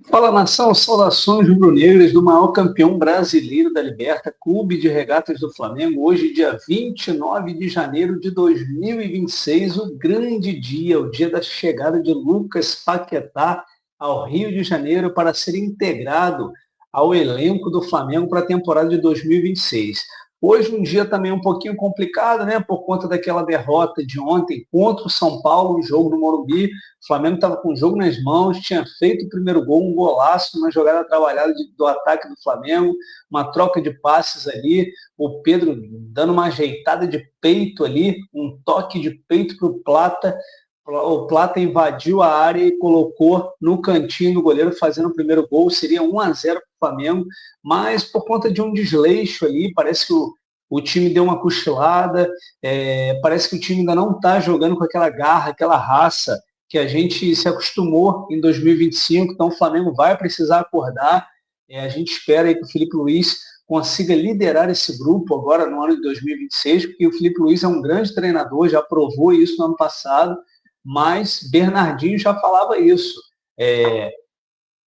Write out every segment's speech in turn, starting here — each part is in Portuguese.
Fala, nação, saudações rubro-negras do maior campeão brasileiro da Liberta, Clube de Regatas do Flamengo. Hoje, dia 29 de janeiro de 2026, o grande dia, o dia da chegada de Lucas Paquetá ao Rio de Janeiro para ser integrado ao elenco do Flamengo para a temporada de 2026. Hoje um dia também um pouquinho complicado, né? Por conta daquela derrota de ontem contra o São Paulo, um jogo no Morumbi. O Flamengo estava com o jogo nas mãos, tinha feito o primeiro gol, um golaço, uma jogada trabalhada do ataque do Flamengo, uma troca de passes ali, o Pedro dando uma ajeitada de peito ali, um toque de peito para o Plata. O Plata invadiu a área e colocou no cantinho do goleiro, fazendo o primeiro gol. Seria 1-0 para o Flamengo, mas por conta de um desleixo ali, parece que o time deu uma cochilada, parece que o time ainda não está jogando com aquela garra, aquela raça que a gente se acostumou em 2025, então o Flamengo vai precisar acordar. A gente espera aí que o Felipe Luiz consiga liderar esse grupo agora no ano de 2026, porque o Felipe Luiz é um grande treinador, já provou isso no ano passado, mas Bernardinho já falava isso.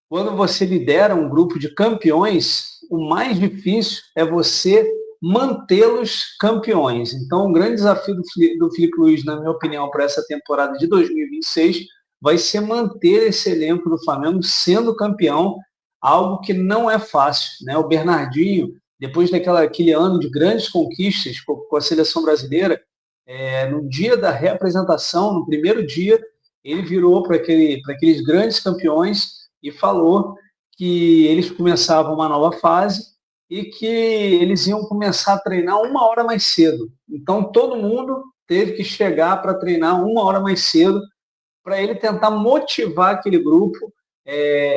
Quando você lidera um grupo de campeões, o mais difícil é você mantê-los campeões. Então, o grande desafio do Felipe Luiz, na minha opinião, para essa temporada de 2026, vai ser manter esse elenco do Flamengo sendo campeão, algo que não é fácil, né? O Bernardinho, depois daquele ano de grandes conquistas com a seleção brasileira, no dia da reapresentação, no primeiro dia, ele virou para aqueles grandes campeões e falou que eles começavam uma nova fase e que eles iam começar a treinar 1 hora mais cedo. Então, todo mundo teve que chegar para treinar 1 hora mais cedo para ele tentar motivar aquele grupo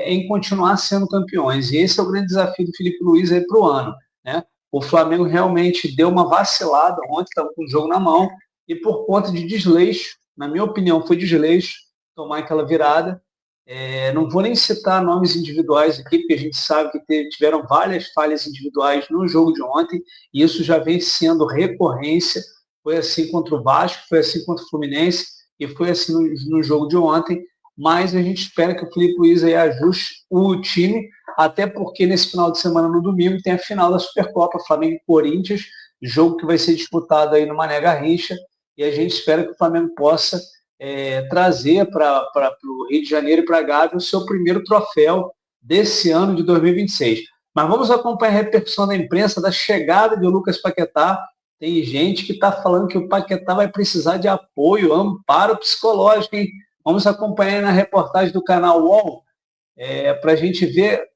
em continuar sendo campeões. E esse é o grande desafio do Felipe Luiz aí para o ano, né? O Flamengo realmente deu uma vacilada ontem, estava com o jogo na mão, e por conta de desleixo, na minha opinião, foi desleixo tomar aquela virada. Não vou nem citar nomes individuais aqui, porque a gente sabe que tiveram várias falhas individuais no jogo de ontem, e isso já vem sendo recorrência. Foi assim contra o Vasco, foi assim contra o Fluminense, e foi assim no jogo de ontem, mas a gente espera que o Felipe Luiz aí ajuste o time, até porque nesse final de semana, no domingo, tem a final da Supercopa, Flamengo e Corinthians, jogo que vai ser disputado aí no Mané Garrincha, e a gente espera que o Flamengo possa trazer para o Rio de Janeiro e para a Gávea o seu primeiro troféu desse ano de 2026. Mas vamos acompanhar a repercussão da imprensa da chegada de Lucas Paquetá. Tem gente que está falando que o Paquetá vai precisar de apoio, amparo psicológico, hein? Vamos acompanhar na reportagem do canal UOL para a gente ver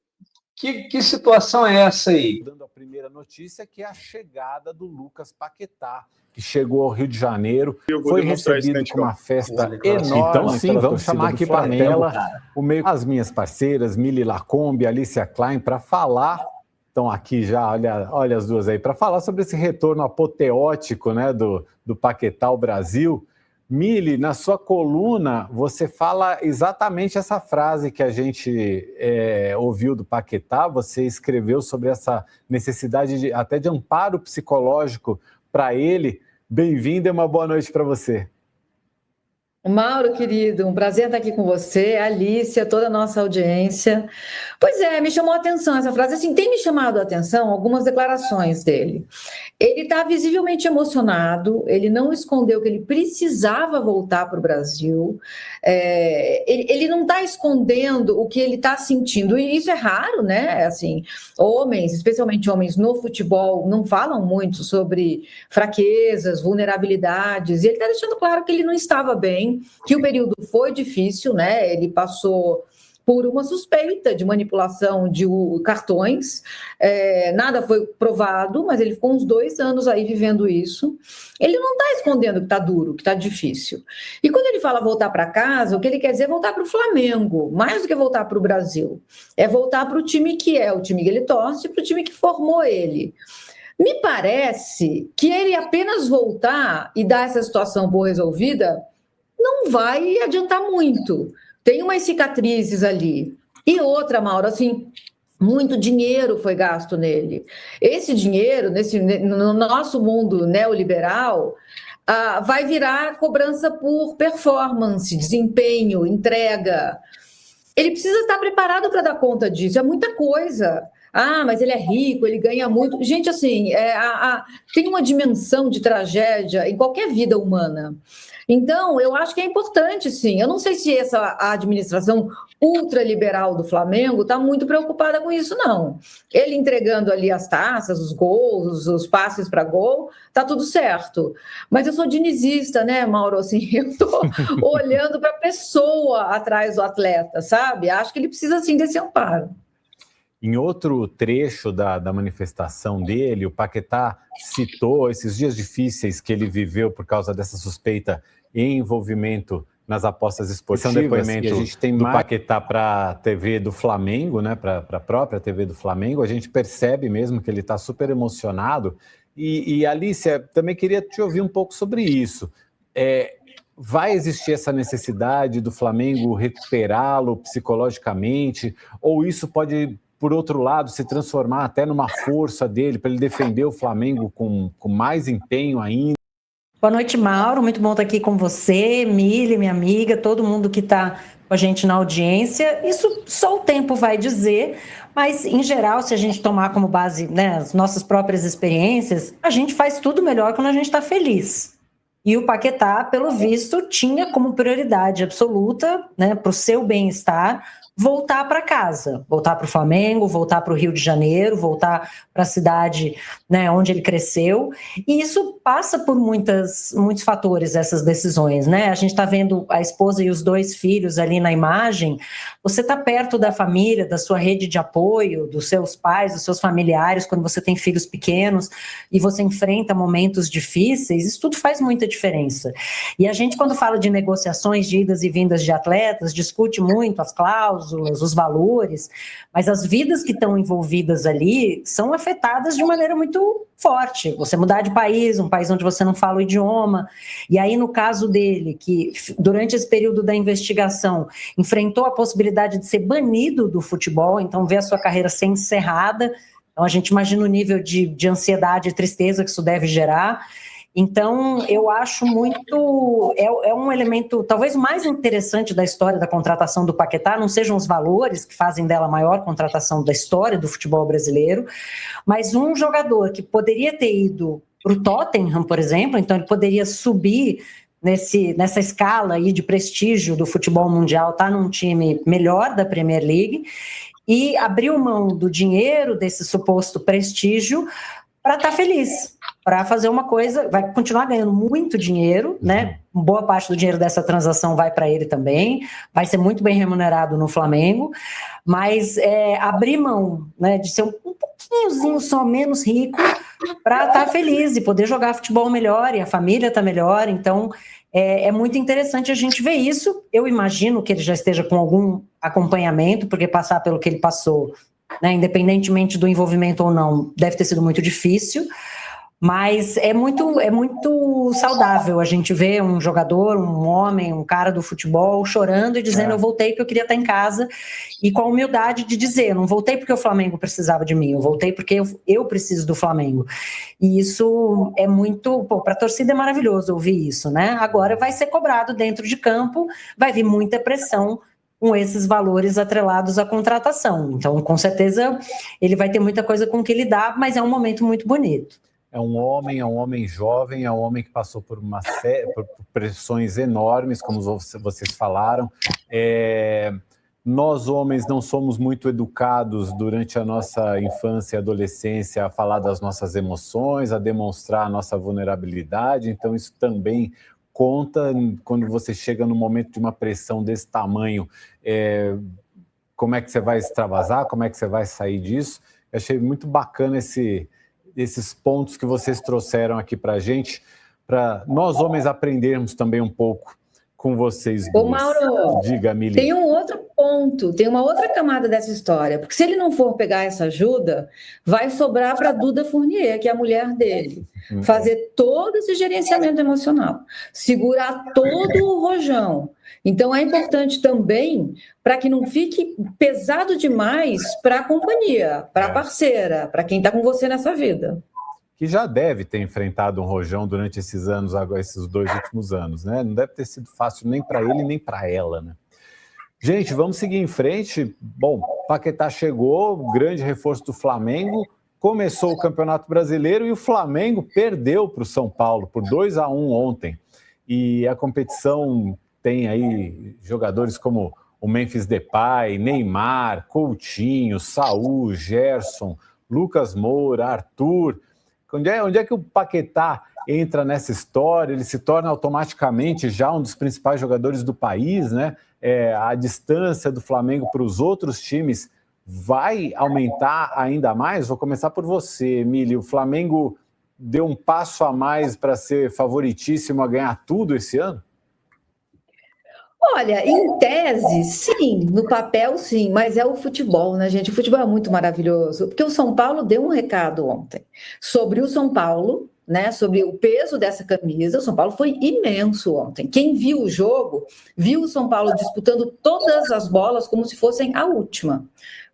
que situação é essa aí. Dando a primeira notícia, que é a chegada do Lucas Paquetá, que chegou ao Rio de Janeiro, foi recebido com uma festa enorme. Então sim, vamos chamar aqui para a tela as minhas parceiras, Mili Lacombe e Alicia Klein, para falar. Estão aqui já, olha as duas aí, para falar sobre esse retorno apoteótico, né, do Paquetá ao Brasil. Mili, na sua coluna, você fala exatamente essa frase que a gente ouviu do Paquetá. Você escreveu sobre essa necessidade até de amparo psicológico para ele. Bem-vindo e uma boa noite para você. Mauro, querido, um prazer estar aqui com você, Alicia, toda a nossa audiência. Pois é, me chamou a atenção essa frase. Assim, tem me chamado a atenção algumas declarações dele. Ele está visivelmente emocionado, ele não escondeu que ele precisava voltar para o Brasil, ele não está escondendo o que ele está sentindo, e isso é raro, né? Assim, homens, especialmente homens no futebol, não falam muito sobre fraquezas, vulnerabilidades, e ele está deixando claro que ele não estava bem, que o período foi difícil, né? Ele passou por uma suspeita de manipulação de cartões, nada foi provado, mas ele ficou uns 2 anos aí vivendo isso. Ele não está escondendo que está duro, que está difícil. E quando ele fala voltar para casa, o que ele quer dizer é voltar para o Flamengo, mais do que voltar para o Brasil. É voltar para o time que é, o time que ele torce, para o time que formou ele. Me parece que ele apenas voltar e dar essa situação por resolvida não vai adiantar muito. Tem umas cicatrizes ali. E outra, Mauro, assim, muito dinheiro foi gasto nele. Esse dinheiro, no nosso mundo neoliberal, vai virar cobrança por performance, desempenho, entrega. Ele precisa estar preparado para dar conta disso, é muita coisa. Ah, mas ele é rico, ele ganha muito. Gente, assim, tem uma dimensão de tragédia em qualquer vida humana. Então, eu acho que é importante, sim. Eu não sei se a administração ultraliberal do Flamengo está muito preocupada com isso, não. Ele entregando ali as taças, os gols, os passes para gol, tá tudo certo. Mas eu sou dinizista, né, Mauro? Assim, eu estou olhando para a pessoa atrás do atleta, sabe? Acho que ele precisa, sim, desse amparo. Em outro trecho da manifestação dele, o Paquetá citou esses dias difíceis que ele viveu por causa dessa suspeita em envolvimento nas apostas esportivas. Esse é um depoimento que a gente tem do Paquetá para a TV do Flamengo, né, para a própria TV do Flamengo. A gente percebe mesmo que ele está super emocionado. E Alícia, também queria te ouvir um pouco sobre isso. Vai existir essa necessidade do Flamengo recuperá-lo psicologicamente? Ou isso pode, por outro lado, se transformar até numa força dele para ele defender o Flamengo com mais empenho ainda? Boa noite, Mauro. Muito bom estar aqui com você, Mili, minha amiga, todo mundo que está com a gente na audiência. Isso só o tempo vai dizer, mas, em geral, se a gente tomar como base, né, as nossas próprias experiências, a gente faz tudo melhor quando a gente está feliz. E o Paquetá, pelo visto, tinha como prioridade absoluta, né, para o seu bem-estar, voltar para casa, voltar para o Flamengo, voltar para o Rio de Janeiro, voltar para a cidade, né, onde ele cresceu. E isso passa por muitos fatores, essas decisões, né? A gente está vendo a esposa e os 2 filhos ali na imagem. Você está perto da família, da sua rede de apoio, dos seus pais, dos seus familiares, quando você tem filhos pequenos e você enfrenta momentos difíceis, isso tudo faz muita diferença. E a gente, quando fala de negociações de idas e vindas de atletas, discute muito as cláusulas, os valores, mas as vidas que estão envolvidas ali são afetadas de maneira muito forte. Você mudar de país, um país onde você não fala o idioma, e aí no caso dele, que durante esse período da investigação enfrentou a possibilidade de ser banido do futebol, então ver a sua carreira ser encerrada, então a gente imagina o nível de ansiedade e tristeza que isso deve gerar. Então, eu acho muito... É um elemento, talvez o mais interessante da história da contratação do Paquetá, não sejam os valores que fazem dela a maior contratação da história do futebol brasileiro, mas um jogador que poderia ter ido para o Tottenham, por exemplo, então ele poderia subir nessa escala aí de prestígio do futebol mundial, tá num time melhor da Premier League, e abriu mão do dinheiro, desse suposto prestígio, para estar feliz, para fazer uma coisa, vai continuar ganhando muito dinheiro, né? Boa parte do dinheiro dessa transação vai para ele também, vai ser muito bem remunerado no Flamengo, mas abrir mão, né, de ser um pouquinhozinho só menos rico para estar feliz e poder jogar futebol melhor e a família tá melhor. Então é muito interessante a gente ver isso. Eu imagino que ele já esteja com algum acompanhamento, porque passar pelo que ele passou, né, independentemente do envolvimento ou não, deve ter sido muito difícil, mas é muito saudável a gente ver um jogador, um homem, um cara do futebol chorando e dizendo eu voltei porque eu queria estar em casa, e com a humildade de dizer, eu não voltei porque o Flamengo precisava de mim, eu voltei porque eu preciso do Flamengo. E isso é muito, para a torcida é maravilhoso ouvir isso, né? Agora vai ser cobrado dentro de campo, vai vir muita pressão com esses valores atrelados à contratação. Então, com certeza, ele vai ter muita coisa com que lidar, mas é um momento muito bonito. É um homem jovem, é um homem que passou por por pressões enormes, como vocês falaram. Nós, homens, não somos muito educados durante a nossa infância e adolescência a falar das nossas emoções, a demonstrar a nossa vulnerabilidade, então isso também conta quando você chega no momento de uma pressão desse tamanho. Como é que você vai extravasar, como é que você vai sair disso? Eu achei muito bacana esses pontos que vocês trouxeram aqui para a gente, para nós homens aprendermos também um pouco com vocês duas. Ô, Mauro, diga, Mili. Tem um outro ponto, tem uma outra camada dessa história, porque se ele não for pegar essa ajuda, vai sobrar para a Duda Fournier, que é a mulher dele, fazer todo esse gerenciamento emocional, segurar todo o rojão. Então, é importante também para que não fique pesado demais para a companhia, para a parceira, para quem está com você nessa vida. Que já deve ter enfrentado um rojão durante esses anos, agora esses 2 últimos anos, né? Não deve ter sido fácil nem para ele nem para ela, né? Gente, vamos seguir em frente. Bom, Paquetá chegou, grande reforço do Flamengo, começou o Campeonato Brasileiro e o Flamengo perdeu para o São Paulo por 2-1 ontem. E a competição tem aí jogadores como o Memphis Depay, Neymar, Coutinho, Saúl, Gerson, Lucas Moura, Arthur. Onde é que o Paquetá entra nessa história? Ele se torna automaticamente já um dos principais jogadores do país, né? A distância do Flamengo para os outros times vai aumentar ainda mais? Vou começar por você, Emílio. O Flamengo deu um passo a mais para ser favoritíssimo a ganhar tudo esse ano? Olha, em tese, sim, no papel, sim, mas é o futebol, né, gente? O futebol é muito maravilhoso, porque o São Paulo deu um recado ontem sobre o São Paulo, né, sobre o peso dessa camisa. O São Paulo foi imenso ontem. Quem viu o jogo, viu o São Paulo disputando todas as bolas como se fossem a última,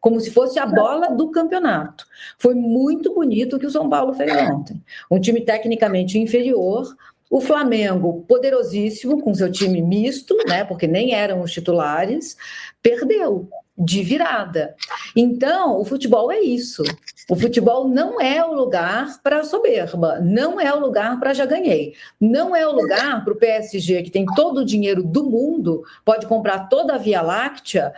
como se fosse a bola do campeonato. Foi muito bonito o que o São Paulo fez ontem. Um time tecnicamente inferior, o Flamengo, poderosíssimo, com seu time misto, né, porque nem eram os titulares, perdeu de virada. Então, o futebol é isso. O futebol não é o lugar para a soberba, não é o lugar para já ganhei, não é o lugar para o PSG, que tem todo o dinheiro do mundo, pode comprar toda a Via Láctea,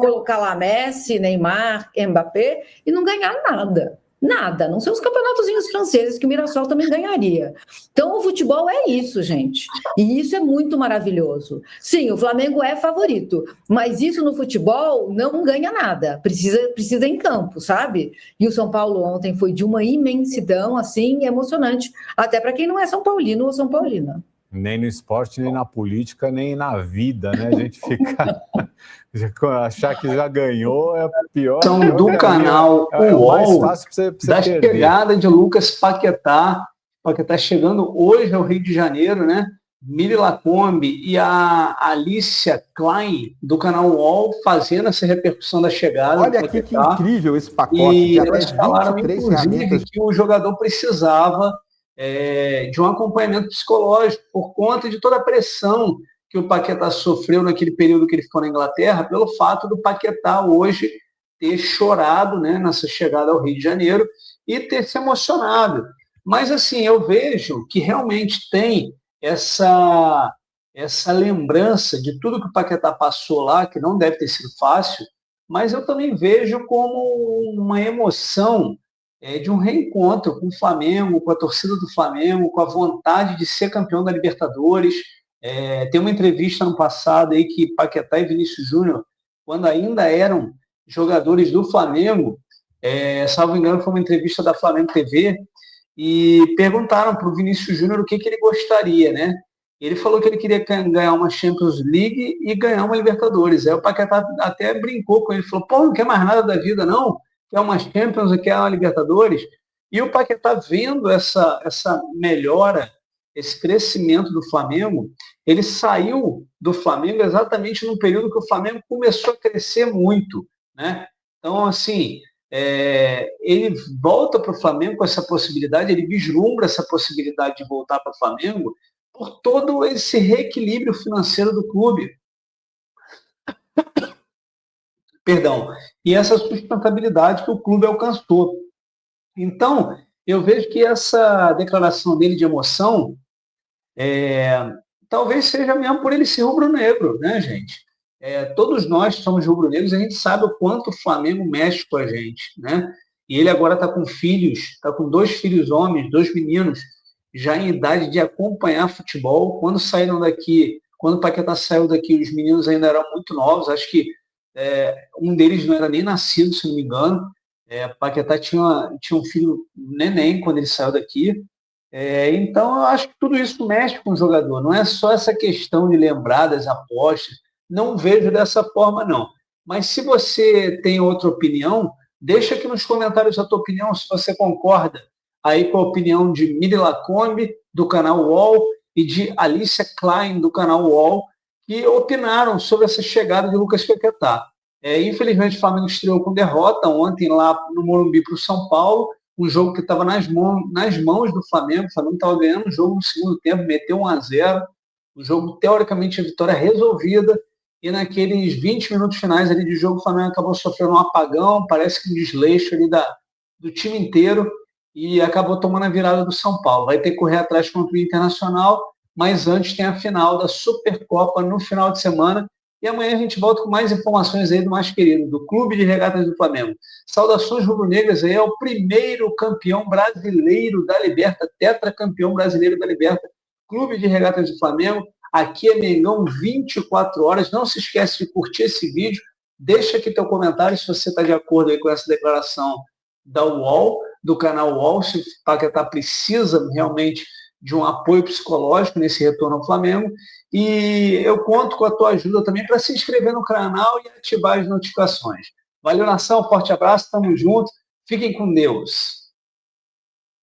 colocar lá Messi, Neymar, Mbappé e não ganhar nada. Nada, não são os campeonatozinhos franceses que o Mirassol também ganharia. Então, o futebol é isso, gente. E isso é muito maravilhoso. Sim, o Flamengo é favorito, mas isso no futebol não ganha nada. Precisa em campo, sabe? E o São Paulo ontem foi de uma imensidão, assim, emocionante. Até para quem não é São Paulino ou São Paulina. Nem no esporte, nem na política, nem na vida, né? A gente fica... achar que já ganhou é pior. São do canal UOL, da chegada de Lucas Paquetá. Paquetá chegando hoje ao Rio de Janeiro, né? Mili Lacombe e a Alicia Klein, do canal UOL, fazendo essa repercussão da chegada. Olha aqui que incrível esse pacote. E elas falaram, inclusive, que o jogador precisava de um acompanhamento psicológico por conta de toda a pressão que o Paquetá sofreu naquele período que ele ficou na Inglaterra, pelo fato do Paquetá hoje ter chorado, né, nessa chegada ao Rio de Janeiro e ter se emocionado. Mas, assim, eu vejo que realmente tem essa lembrança de tudo que o Paquetá passou lá, que não deve ter sido fácil, mas eu também vejo como uma emoção de um reencontro com o Flamengo, com a torcida do Flamengo, com a vontade de ser campeão da Libertadores. Tem uma entrevista no passado aí que Paquetá e Vinícius Júnior, quando ainda eram jogadores do Flamengo, salvo engano, foi uma entrevista da Flamengo TV, e perguntaram para o Vinícius Júnior o que ele gostaria, né? Ele falou que ele queria ganhar uma Champions League e ganhar uma Libertadores. Aí o Paquetá até brincou com ele, falou, pô, não quer mais nada da vida, não? Quer uma Champions e quer uma Libertadores? E o Paquetá, vendo essa melhora, esse crescimento do Flamengo, ele saiu do Flamengo exatamente no período que o Flamengo começou a crescer muito, né? Então, assim, ele volta para o Flamengo com essa possibilidade, ele vislumbra essa possibilidade de voltar para o Flamengo por todo esse reequilíbrio financeiro do clube. Perdão. E essa sustentabilidade que o clube alcançou. Então, eu vejo que essa declaração dele de emoção talvez seja mesmo por ele ser rubro-negro, né, gente? Todos nós somos rubro-negros, a gente sabe o quanto o Flamengo mexe com a gente, né? E ele agora está com filhos, está com 2 filhos homens, 2 meninos, já em idade de acompanhar futebol. Quando saíram daqui, quando o Paquetá saiu daqui, os meninos ainda eram muito novos, acho que um deles não era nem nascido, se não me engano. Paquetá tinha um filho neném quando ele saiu daqui. Então, eu acho que tudo isso mexe com o jogador. Não é só essa questão de lembrar das apostas. Não vejo dessa forma, não. Mas se você tem outra opinião, deixa aqui nos comentários a tua opinião, se você concorda aí com a opinião de Mili Lacombe, do canal UOL, e de Alicia Klein, do canal UOL, que opinaram sobre essa chegada de Lucas Paquetá. Infelizmente, o Flamengo estreou com derrota ontem lá no Morumbi para o São Paulo, um jogo que estava nas mãos do Flamengo. O Flamengo estava ganhando o jogo no segundo tempo, meteu 1-0, o jogo, teoricamente, a vitória resolvida, e naqueles 20 minutos finais ali de jogo, o Flamengo acabou sofrendo um apagão, parece que um desleixo ali do time inteiro, e acabou tomando a virada do São Paulo. Vai ter que correr atrás contra o Internacional, mas antes tem a final da Supercopa no final de semana, e amanhã a gente volta com mais informações aí do mais querido, do Clube de Regatas do Flamengo. Saudações rubro-negras aí, é o primeiro campeão brasileiro da Liberta, tetracampeão brasileiro da Liberta, Clube de Regatas do Flamengo. Aqui é Mengão 24 horas. Não se esquece de curtir esse vídeo. Deixa aqui teu comentário se você está de acordo aí com essa declaração da UOL, do canal UOL, se o Paquetá precisa realmente de um apoio psicológico nesse retorno ao Flamengo. E eu conto com a tua ajuda também para se inscrever no canal e ativar as notificações. Valeu, nação. Forte abraço. Tamo junto. Fiquem com Deus.